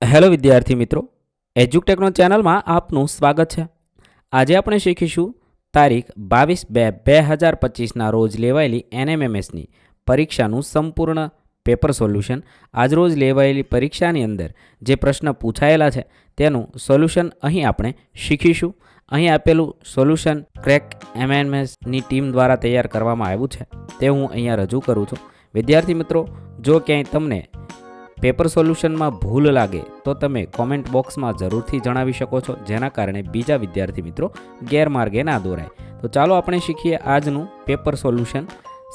Hello વિદ્યાર્થી મિત્રો, એજ્યુટેકનો ચેનલમાં આપનું સ્વાગત છે. આજે આપણે શીખીશું તારીખ 22/2/2025ના રોજ લેવાયેલી એનએમએમએસની પરીક્ષાનું સંપૂર્ણ પેપર સોલ્યુશન. આજરોજ લેવાયેલી પરીક્ષાની અંદર જે પ્રશ્ન પૂછાયેલા છે તેનું સોલ્યુશન અહીં આપણે શીખીશું. અહીં આપેલું સોલ્યુશન ક્રેક એમએમએસની ટીમ દ્વારા તૈયાર કરવામાં આવ્યું છે તે હું અહીંયા રજૂ કરું છું. વિદ્યાર્થી મિત્રો, જો ક્યાંય તમને પેપર સોલ્યુશનમાં ભૂલ લાગે તો તમે કોમેન્ટ બોક્સમાં જરૂરથી જણાવી શકો છો, જેના કારણે બીજા વિદ્યાર્થી મિત્રો ગેરમાર્ગે ના દોરાય. તો ચાલો આપણે શીખીએ આજનું પેપર સોલ્યુશન.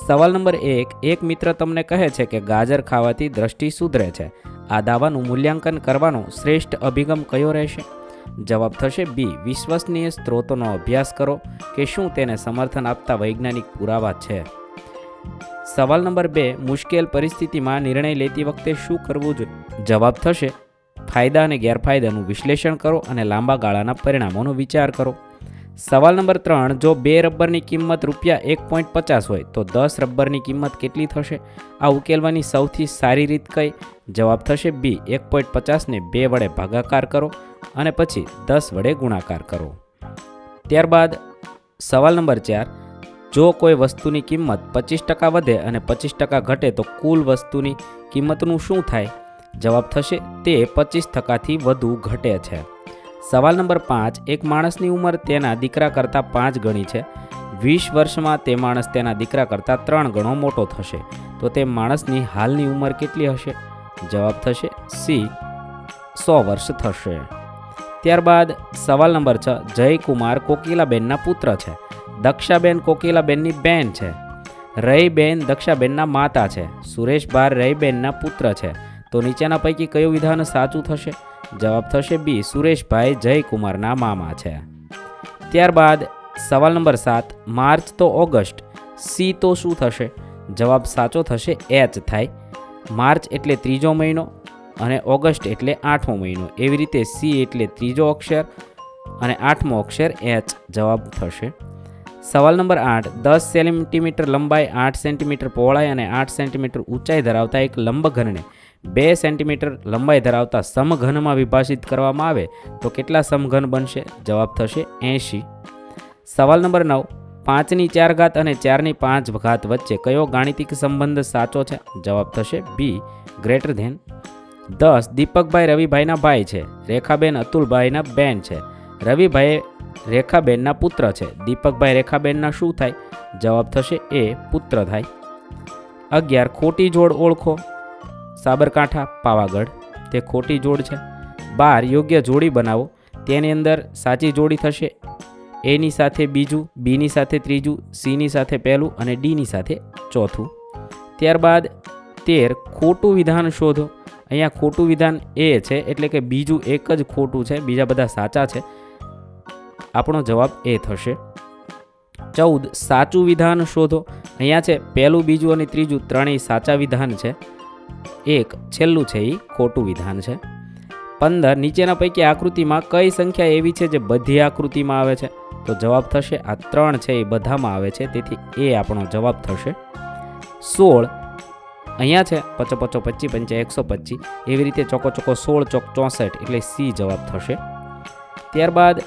સવાલ નંબર 1. એક મિત્ર તમને કહે છે કે ગાજર ખાવાથી દ્રષ્ટિ સુધરે છે. આ દાવાનું મૂલ્યાંકન કરવાનો શ્રેષ્ઠ અભિગમ કયો રહેશે? જવાબ થશે બી. વિશ્વસનીય સ્ત્રોતોનો અભ્યાસ કરો કે શું તેને સમર્થન આપતા વૈજ્ઞાનિક પુરાવા છે. સવાલ નંબર 2. મુશ્કેલ પરિસ્થિતિમાં નિર્ણય લેતી વખતે શું કરવું જોઈએ? જવાબ થશે ફાયદા અને ગેરફાયદાનું વિશ્લેષણ કરો અને લાંબા ગાળાના પરિણામોનો વિચાર કરો. સવાલ નંબર 3. જો 2 રબરની કિંમત ₹1.50 હોય તો 10 રબરની કિંમત કેટલી થશે? આ ઉકેલવાની સૌથી સારી રીત કઈ? જવાબ થશે બી. 1.50ને 2 વડે ભાગાકાર કરો અને પછી 10 વડે ગુણાકાર કરો. ત્યારબાદ સવાલ નંબર 4. જો કોઈ વસ્તુની કિંમત 25% વધે અને 25% ઘટે તો કુલ વસ્તુની કિંમતનું શું થાય? જવાબ થશે તે 25%થી વધુ ઘટે છે. સવાલ નંબર 5. એક માણસની ઉંમર તેના દીકરા કરતાં 5 ગણી છે. 20 વર્ષમાં તે માણસ તેના દીકરા કરતાં 3 ગણો મોટો થશે તો તે માણસની હાલની ઉંમર કેટલી હશે? જવાબ થશે સી. 100 વર્ષ થશે. ત્યારબાદ સવાલ નંબર 6. જયકુમાર કોકિલાબેનના પુત્ર છે. દક્ષાબેન કોકિલાબેનની બેન છે. રઈબેન દક્ષાબેનના માતા છે. સુરેશભાઈ રઈબેનના પુત્ર છે. તો નીચેના પૈકી કયું વિધાન સાચું થશે? જવાબ થશે બી. સુરેશભાઈ જયકુમારના મામા છે. ત્યારબાદ સવાલ નંબર 7. માર્ચ તો ઓગસ્ટ, સી તો શું થશે? જવાબ સાચો થશે એચ થાય. માર્ચ એટલે ત્રીજો મહિનો અને ઓગસ્ટ એટલે 8મો મહિનો. એવી રીતે સી એટલે ત્રીજો અક્ષર અને 8મો અક્ષર એચ જવાબ થશે. સવાલ નંબર 8. 10 સેન્ટીમીટર લંબાઈ, 8 સેન્ટીમીટર પહોળાઈ અને 8 સેન્ટીમીટર ઊંચાઈ ધરાવતા એક લંબઘનને 2 સેન્ટીમીટર લંબાઈ ધરાવતા સમઘનમાં વિભાજિત કરવામાં આવે તો કેટલા સમઘન બનશે? જવાબ થશે 80. સવાલ નંબર 9. 5ની 4 ઘાત અને 4ની 5 ઘાત વચ્ચે કયો ગાણિતિક સંબંધ સાચો છે? જવાબ થશે બી. Greater than. 10. દીપકભાઈ રવિભાઈના ભાઈ છે. રેખાબેન અતુલભાઈના બેન છે. રવિભાઈ રેખાબેનના પુત્ર છે. દીપકભાઈ રેખાબેનના શું થાય? જવાબ થશે એ. પુત્ર થાય. 11. ખોટી જોડ ઓળખો. સાબરકાંઠા, પાવાગઢ તે ખોટી જોડ છે. 12. યોગ્ય જોડી બનાવો. તેની અંદર સાચી જોડી થશે એની સાથે બીજું, બીની સાથે ત્રીજું, સીની સાથે પહેલું અને ડીની સાથે ચોથું. ત્યારબાદ 13. ખોટું વિધાન શોધો. અહીંયા ખોટું વિધાન એ છે એટલે કે બીજું એક જ ખોટું છે, બીજા બધા સાચા છે. આપણો જવાબ એ થશે. 14. સાચું વિધાન શોધો. અહીંયા છે પહેલું, બીજું અને ત્રીજું ત્રણેય સાચા વિધાન છે. એક છેલ્લું છે એ ખોટું વિધાન છે. 15. નીચેના પૈકી આકૃતિમાં કઈ સંખ્યા એવી છે જે બધી આકૃતિમાં આવે છે? તો જવાબ થશે આ 3 છે એ બધામાં આવે છે, તેથી એ આપણો જવાબ થશે. 16. અહીંયા છે 5 5 25 5 125. એવી રીતે ચોકો ચોકો 16 ચોક 64 એટલે સી જવાબ થશે. ત્યારબાદ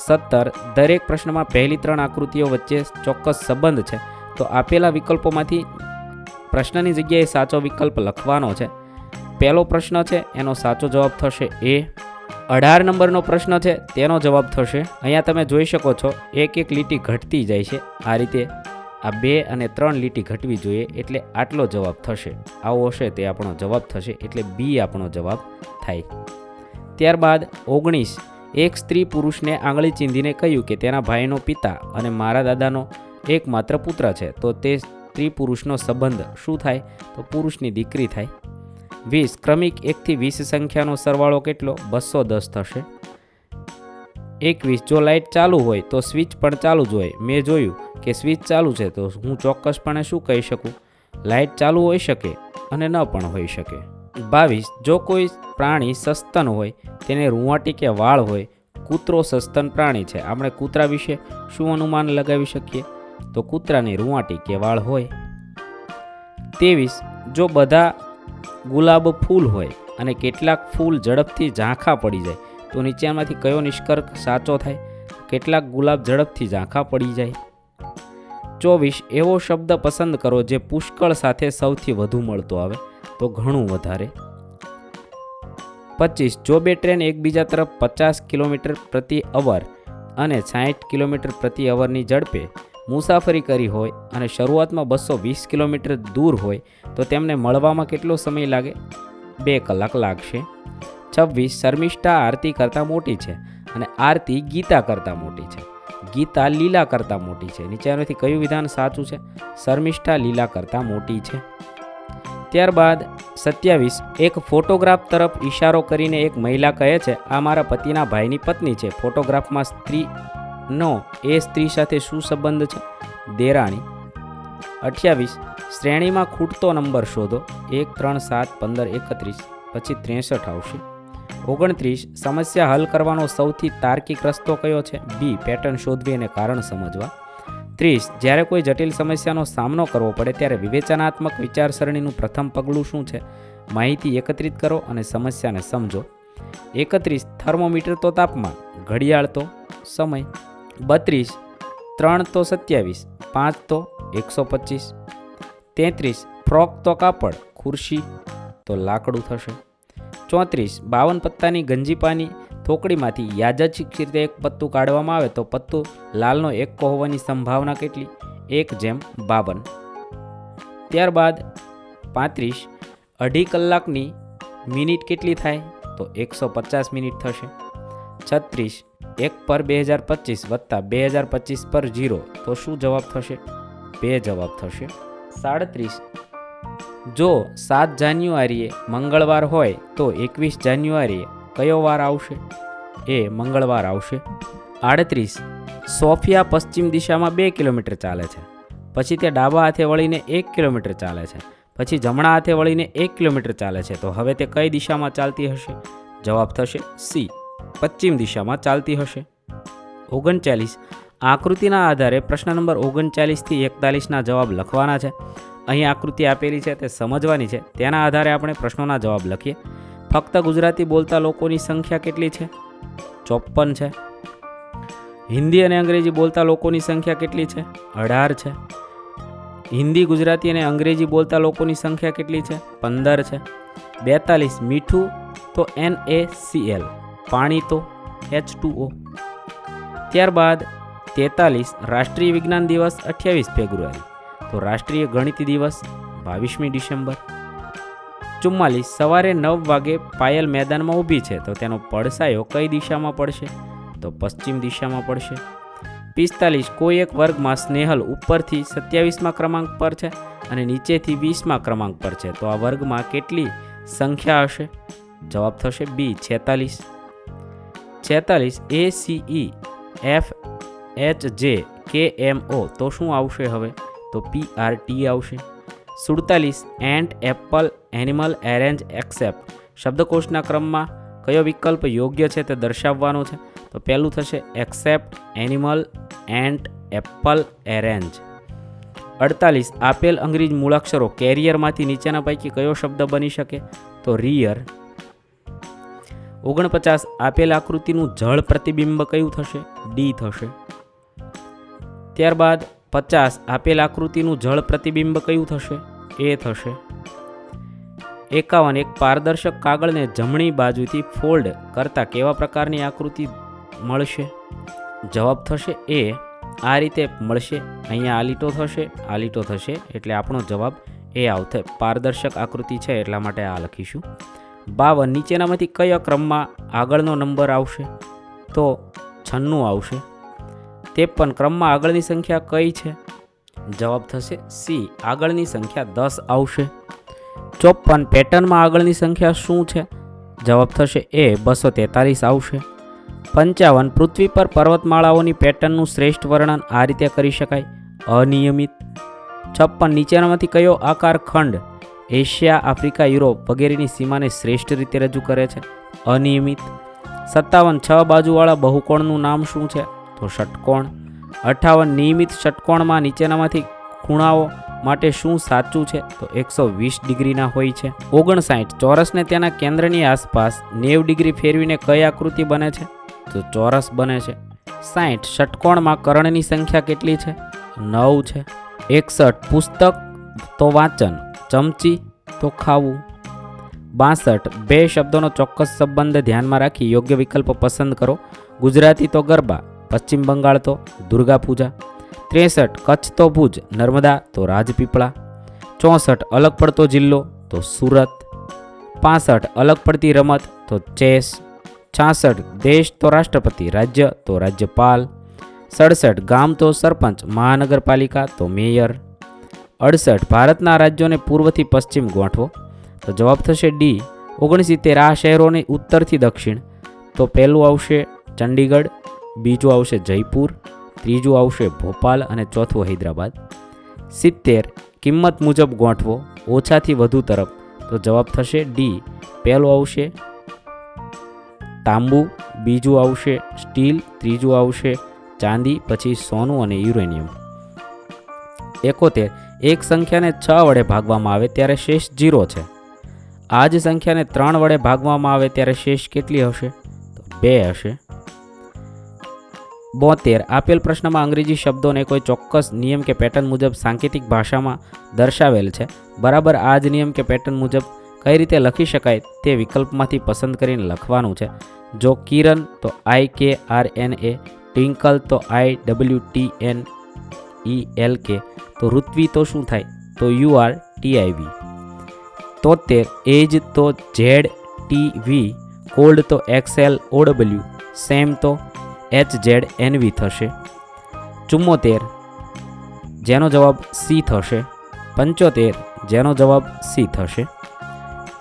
17. દરેક પ્રશ્નમાં પહેલી 3 આકૃતિઓ વચ્ચે ચોક્કસ સંબંધ છે તો આપેલા વિકલ્પોમાંથી પ્રશ્નની જગ્યાએ સાચો વિકલ્પ લખવાનો છે. પહેલો પ્રશ્ન છે એનો સાચો જવાબ થશે એ. 18 નંબરનો પ્રશ્ન છે તેનો જવાબ થશે, અહીંયા તમે જોઈ શકો છો એક એક લીટી ઘટતી જાય છે. આ રીતે આ 2 અને 3 લીટી ઘટવી જોઈએ એટલે આટલો જવાબ થશે. આવો હશે તે આપણો જવાબ થશે એટલે બી આપણો જવાબ થાય. ત્યારબાદ 19. એક સ્ત્રી પુરુષને આંગળી ચીંધીને કહ્યું કે તેના ભાઈનો પિતા અને મારા દાદાનો એકમાત્ર પુત્ર છે તો તે સ્ત્રી પુરુષનો સંબંધ શું થાય? તો પુરુષની દીકરી થાય. 20. ક્રમિક 1 થી 20 સંખ્યાનો સરવાળો કેટલો? 210 થશે. 21. જો લાઇટ ચાલુ હોય તો સ્વિચ પણ ચાલુ જ હોય. મેં જોયું કે સ્વિચ ચાલુ છે તો હું ચોક્કસપણે શું કહી શકું? લાઇટ ચાલુ હોઈ શકે અને ન પણ હોઈ શકે. 22. જો કોઈ પ્રાણી સસ્તન હોય, તેને રૂંવાટી કે વાળ હોય. કૂતરો સસ્તન પ્રાણી છે. આપણે કૂતરા વિશે શું અનુમાન લગાવી શકીએ? તો કૂતરાની રૂંવાટી કે વાળ હોય. 23. જો બધા ગુલાબ ફૂલ હોય અને કેટલાક ફૂલ ઝડપથી ઝાંખા પડી જાય તો નીચેમાંથી કયો નિષ્કર્ષ સાચો થાય? કેટલાક ગુલાબ ઝડપથી ઝાંખા પડી જાય. 24 એવો શબ્દ પસંદ કરો જે પુષ્કળ સાથે સૌથી વધુ મળતો આવે તો ઘણું વધારે. 25 જો બે ટ્રેન એકબીજા તરફ 50 કિલોમીટર પ્રતિ અવર અને 60 કિલોમીટર પ્રતિ અવરની ઝડપે મુસાફરી કરી હોય અને શરૂઆતમાં 220 કિલોમીટર દૂર હોય તો તેમને મળવામાં કેટલો સમય લાગે? 2 કલાક લાગશે. 26 શર્મિષ્ઠા આરતી કરતાં મોટી છે અને આરતી ગીતા કરતાં મોટી છે. ગીતા લીલા કરતાં મોટી છે. નીચેનામાંથી કયું વિધાન સાચું છે? શર્મિષ્ઠા લીલા કરતાં મોટી છે. ત્યારબાદ 27 એક ફોટોગ્રાફ તરફ ઈશારો કરીને એક મહિલા કહે છે, આ મારા પતિના ભાઈની પત્ની છે. ફોટોગ્રાફમાં સ્ત્રીનો એ સ્ત્રી સાથે શું સંબંધ છે? દેરાણી. 28 શ્રેણીમાં ખૂટતો નંબર શોધો. 1 3 7 15 31 પછી 63 આવશે. 29 સમસ્યા હલ કરવાનો સૌથી તાર્કિક રસ્તો કયો છે? બી પેટર્ન શોધવી અને કારણ સમજવા. 30 જ્યારે કોઈ જટિલ સમસ્યાનો સામનો કરવો પડે ત્યારે વિવેચનાત્મક વિચારસરણીનું પ્રથમ પગલું શું છે? માહિતી એકત્રિત કરો અને સમસ્યાને સમજો. 31 થર્મોમીટર તો તાપમાન, ઘડિયાળ તો સમય. 32 3 તો 27, 5 તો 125. 33 ફ્રોક તો કાપડ, ખુરશી તો લાકડું થશે. 34 52 પત્તાની ગંજીપાની થોકડીમાંથી યાદચ્છિક રીતે એક પત્તું કાઢવામાં આવે તો પત્તું લાલનો એક્કો હોવાની સંભાવના કેટલી? 1/52. ત્યારબાદ 35 અઢી કલાકની મિનિટ કેટલી થાય? તો 150 મિનિટ થશે. 36 1 પર 2025 વત્તા 2025 પર 0 તો શું જવાબ થશે? 2 જવાબ થશે. 37 જો 7 જાન્યુઆરીએ મંગળવાર હોય તો 21 જાન્યુઆરીએ કયો વાર આવશે? એ મંગળવાર આવશે. 38 સોફિયા પશ્ચિમ દિશામાં 2 કિલોમીટર ચાલે છે, પછી તે ડાબા હાથે વળીને 1 કિલોમીટર ચાલે છે, પછી જમણા હાથે વળીને 1 કિલોમીટર ચાલે છે, તો હવે તે કઈ દિશામાં ચાલતી હશે? જવાબ થશે સી, પશ્ચિમ દિશામાં ચાલતી હશે. 39 આકૃતિના આધારે પ્રશ્ન નંબર 39 થી 41ના જવાબ લખવાના છે. અહીં આકૃતિ આપેલી છે તે સમજવાની છે, તેના આધારે આપણે પ્રશ્નોના જવાબ લખીએ. ફક્ત ગુજરાતી બોલતા લોકોની સંખ્યા કેટલી છે? 54 છે. હિન્દી અને અંગ્રેજી બોલતા લોકોની સંખ્યા કેટલી છે? 18 છે. હિન્દી, ગુજરાતી અને અંગ્રેજી બોલતા લોકોની સંખ્યા કેટલી છે? 15 છે. 42 મીઠું તો NaCl, પાણી તો H2O. ત્યારબાદ 43 રાષ્ટ્રીય વિજ્ઞાન દિવસ 28 ફેબ્રુઆરી, તો રાષ્ટ્રીય ગણિત દિવસ 22મી ડિસેમ્બર. 44 સવારે 9 વાગે પાયલ મેદાનમાં ઊભી છે તો તેનો પડછાયો કઈ દિશામાં પડશે? તો પશ્ચિમ દિશામાં પડશે. 45 કોઈ એક વર્ગમાં સ્નેહલ ઉપરથી 27મા ક્રમાંક પર છે અને નીચેથી 20મા ક્રમાંક પર છે, તો આ વર્ગમાં કેટલી સંખ્યા હશે? જવાબ થશે બી 46. 46 ACE FHJ KMO તો શું આવશે હવે? તો PRT આવશે. 47 ant apple animal arrange accept શબ્દકોશના ક્રમમાં કયો વિકલ્પ યોગ્ય છે તે દર્શાવવાનો છે? તો પહેલું થશે accept animal ant Apple arrange. 48 આપેલ અંગ્રેજી મૂળાક્ષરો કેરિયરમાંથી નીચેના પૈકી કયો શબ્દ બની શકે? તો રિયર. 49 આપેલ આકૃતિનું જળ પ્રતિબિંબ કયું થશે? ડી થશે. ત્યારબાદ 50 આપેલ આકૃતિનું જળ પ્રતિબિંબ કયું થશે? એ થશે. 51 એક પારદર્શક કાગળને જમણી બાજુથી ફોલ્ડ કરતા કેવા પ્રકારની આકૃતિ મળશે? જવાબ થશે એ. આ રીતે મળશે. અહીંયા આ લીટો થશે, આ લીટો થશે, એટલે આપણો જવાબ એ આવશે. પારદર્શક આકૃતિ છે એટલા માટે આ લખીશું. 52 નીચેનામાંથી કયા ક્રમમાં આગળનો નંબર આવશે? તો 96 આવશે. 53 ક્રમમાં આગળની સંખ્યા કઈ છે? જવાબ થશે સી, આગળની સંખ્યા 10 આવશે. 54 પેટર્નમાં આગળની સંખ્યા શું છે? જવાબ થશે એ 243 આવશે. 55 પૃથ્વી પર પર્વતમાળાઓની પેટર્નનું શ્રેષ્ઠ વર્ણન આ રીતે કરી શકાય, અનિયમિત. 56 નીચેનામાંથી કયો આકાર ખંડ એશિયા, આફ્રિકા, યુરોપ વગેરેની સીમાને શ્રેષ્ઠ રીતે રજૂ કરે છે? અનિયમિત. 57 6 બાજુવાળા બહુકોણનું નામ શું છે? તો ષટકોણ. 58 નિયમિત ષટકોણમાં નીચેનામાંથી ખૂણાઓ માટે શું સાચું છે? તો 120 ડિગ્રીના હોય છે. 59 ચોરસને તેના કેન્દ્રની આસપાસ 90 ડિગ્રી ફેરવીને કઈ આકૃતિ બને છે? તો ચોરસ બને છે. 60 ષટકોણમાં કર્ણની સંખ્યા કેટલી છે? 9 છે. 61 પુસ્તક તો વાંચન, ચમચી તો ખાવું. 62 બે શબ્દોનો ચોક્કસ સંબંધ ધ્યાનમાં રાખી યોગ્ય વિકલ્પ પસંદ કરો. ગુજરાતી તો ગરબા, પશ્ચિમ બંગાળ તો દુર્ગા પૂજા. 63 કચ્છ તો ભુજ, નર્મદા તો રાજપીપળા. 64 અલગ પડતો જિલ્લો તો સુરત. 65 અલગ પડતી રમત તો ચેસ. 66 દેશ તો રાષ્ટ્રપતિ, રાજ્ય તો રાજ્યપાલ. 67 ગામ તો સરપંચ, મહાનગરપાલિકા તો મેયર. 68 ભારતના રાજ્યોને પૂર્વથી પશ્ચિમ ગોઠવો. તો જવાબ થશે ડી. 69 આ શહેરોની ઉત્તરથી દક્ષિણ. તો પહેલું આવશે ચંડીગઢ, બીજું આવશે જયપુર, ત્રીજું આવશે ભોપાલ અને ચોથું હૈદરાબાદ. 70 કિંમત મુજબ ગોઠવો, ઓછાથી વધુ તરફ. તો જવાબ થશે ડી. પહેલું આવશે તાંબુ, બીજું આવશે સ્ટીલ, ત્રીજું આવશે ચાંદી, પછી સોનું અને યુરેનિયમ. 71 એક સંખ્યાને 6 વડે ભાગવામાં આવે ત્યારે શેષ 0 છે. આ જ સંખ્યાને 3 વડે ભાગવામાં આવે ત્યારે શેષ કેટલી હશે? તો 2 હશે. 72 આપેલ પ્રશ્નમાં અંગ્રેજી શબ્દોને કોઈ ચોક્કસ નિયમ કે પેટર્ન મુજબ સાંકેતિક ભાષામાં દર્શાવેલ છે. બરાબર આ જ નિયમ કે પેટર્ન મુજબ કઈ રીતે લખી શકાય તે વિકલ્પમાંથી પસંદ કરીને લખવાનું છે. જો કિરણ તો IKRNA, ટ્વિંકલ તો IWTNELK, તો ઋત્વી તો શું થાય? તો URTIV. 73 એજ તો ZTV, કોલ્ડ તો XLOW, સેમ તો HZNV થશે. 74 જેનો જવાબ સી થશે. 75 જેનો જવાબ સી થશે.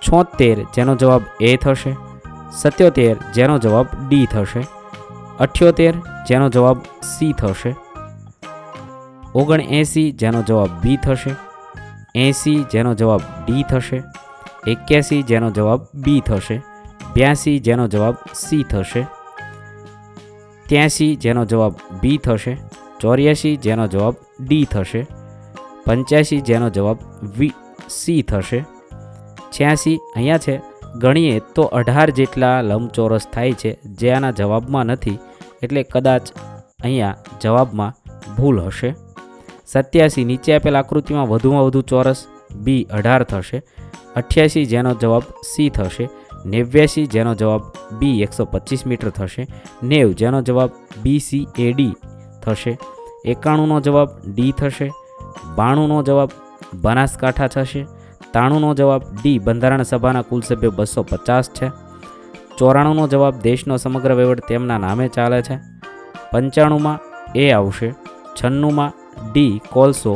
76 જેનો જવાબ એ થશે. 77 જેનો જવાબ ડી થશે. 78 જેનો જવાબ સી થશે. 79 જેનો જવાબ બી થશે. 80 જેનો જવાબ ડી થશે. 81 જેનો જવાબ બી થશે. 82 જેનો જવાબ સી થશે. 83 જેનો જવાબ બી થશે. 84 જેનો જવાબ ડી થશે. 85 જેનો જવાબ સી થશે. 86 અહીંયા છે, ગણીએ તો 18 જેટલા લંબચોરસ થાય છે જે આના જવાબમાં નથી, એટલે કદાચ અહીંયા જવાબમાં ભૂલ હશે. 87 નીચે આપેલ આકૃતિમાં વધુમાં વધુ ચોરસ બી 18 થશે. 88 જેનો જવાબ સી થશે. 89 જેનો જવાબ બી 125 મીટર થશે. 90 જેનો જવાબ BCAD થશે. 91નો જવાબ ડી થશે. 92નો જવાબ બનાસકાંઠા થશે. 93નો જવાબ ડી બંધારણ સભાના કુલ સભ્યો 250 છે. 94નો જવાબ દેશનો સમગ્ર વહીવટ તેમના નામે ચાલે છે. 95માં એ આવશે. 96માં ડી કોલસો.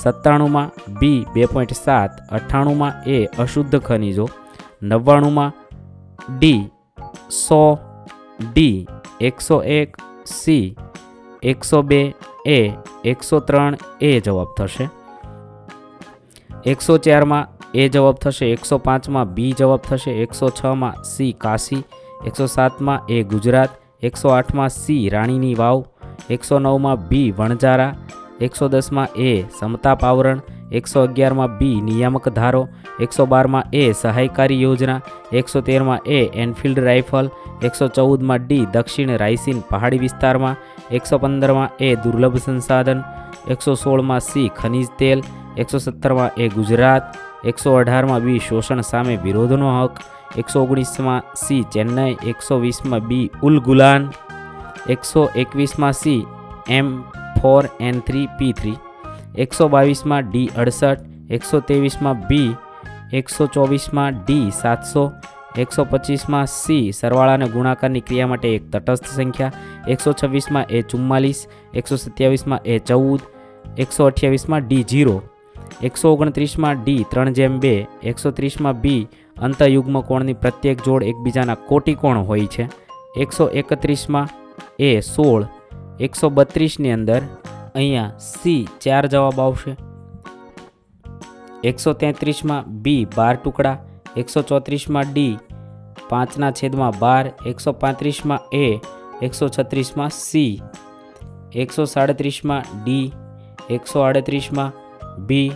97માં બી 2.7. 98માં એ અશુદ્ધ ખનિજો. 99માં ડી 100, ડી 101, સી 102, એ 103 એ જવાબ થશે. 104માં એ જવાબ થશે. 105માં બી જવાબ થશે. 106માં સી કાશી. 107માં એ ગુજરાત. 108માં સી રાણીની વાવ. 109માં બી વણજારા. 110માં એ સમતાપ આવરણ. 111માં બી નિયામક ધારો. 112માં એ સહાયકારી યોજના. 113માં એ એનફિલ્ડ રાઇફલ. 114માં ડી દક્ષિણ રાયસીન પહાડી વિસ્તારમાં. 115માં એ દુર્લભ સંસાધન. 116માં સી ખનિજ તેલ. 117માં એ ગુજરાત. 118માં બી શોષણ સામે વિરોધનો હક. 119માં સી ચેન્નઈ. 120માં બી ઉલગુલાન. 121માં C M4N3P3. 122માં ડી 68. 123માં બી. 124માં ડી 700. 125માં સી સરવાળા અને ગુણાકારની ક્રિયા માટે એક તટસ્થ સંખ્યા. 126માં એ 44. 127માં એ 14. 128માં ડી 0. 129માં ડી 3/2. 130માં બી અંતયુગ્મ કોણની પ્રત્યેક જોડ એકબીજાના કોટિકોણ હોય છે. 131માં એ 16. 132ની અંદર અહીંયા સી 4 જવાબ આવશે. 133માં બી 12 ટુકડા. 134માં ડી 5/12. 135માં એ. 136માં સી. 137માં ડી. 138માં બી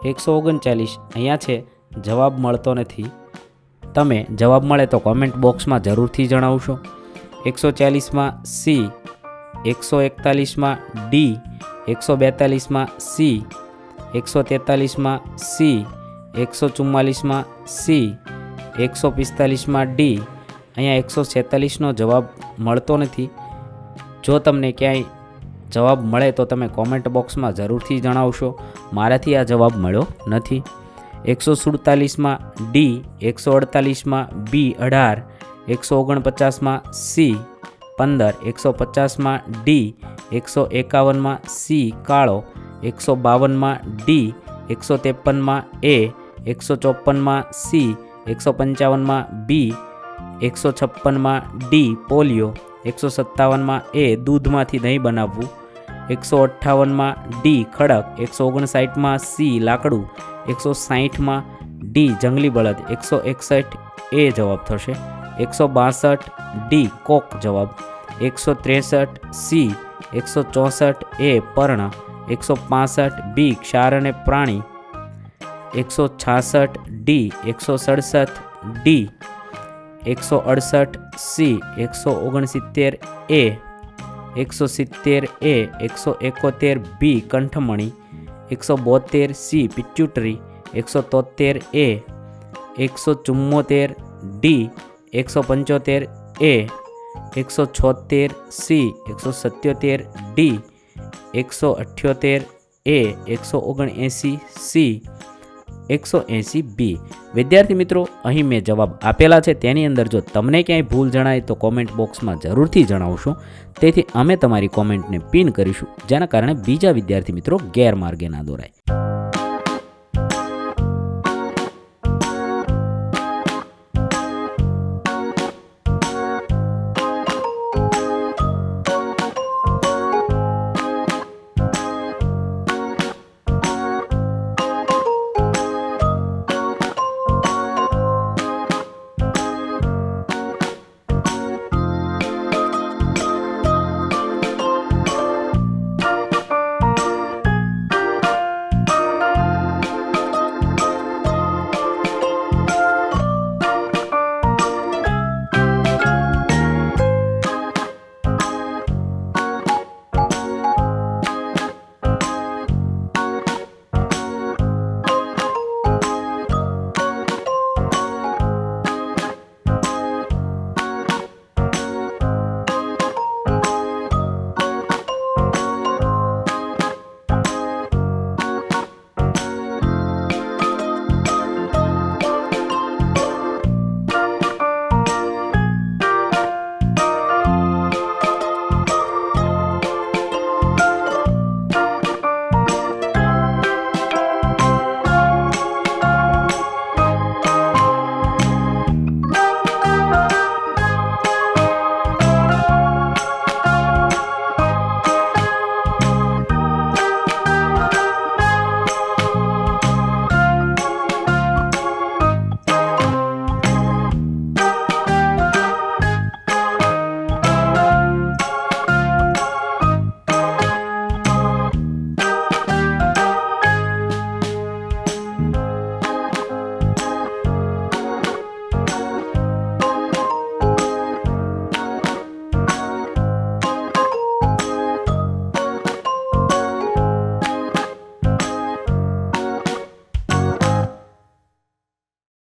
139 અહીંયા છે જવાબ મળતો નથી. તમે જવાબ મળે તો કોમેન્ટ બોક્સમાં જરૂરથી જણાવશો. 140માં સી, 141માં ડી, 142માં સી, 143માં સી, 144માં સી, 145માં ડી. અહીંયા 146નો જવાબ મળતો નથી. જો તમને ક્યાંય જવાબ મળે તો તમે કોમેન્ટ બોક્સમાં જરૂરથી જણાવશો. મારાથી આ જવાબ મળ્યો નથી. 147માં ડી, 148માં બી 18, 149માં સી 15, 150માં ડી, 151માં સી કાળો, 152માં ડી, 153માં એ, 154માં સી, 155માં બી, 156માં ડી પોલિયો, 157માં એ દૂધમાંથી દહીં બનાવવું, 158માં ડી ખડક, 159માં સી લાકડું, 160માં ડી જંગલી બળદ, 161 એ જવાબ થશે, 162 ડી કોક જવાબ, 163 સી, 164 એ પર્ણ, 165 બી ક્ષાર અને પ્રાણી, 166 ડી, 167 ડી, 168 સી, 169 એ, 170 એ, 171 બી કંઠમણી, 172 સી પિટ્યુટરી, 173 એ, 174 ડી, 175 એ, 176 સી, 177 ડી, 178 એ, 179 સી, 180 બી. વિદ્યાર્થી મિત્રો, અહીં મેં જવાબ આપેલા છે તેની અંદર જો તમને ક્યાંય ભૂલ જણાય તો કોમેન્ટ બોક્સમાં જરૂરથી જણાવશો. તેથી અમે તમારી કોમેન્ટને પિન કરીશું, જેના કારણે બીજા વિદ્યાર્થી મિત્રો ગેરમાર્ગે ના દોરાય.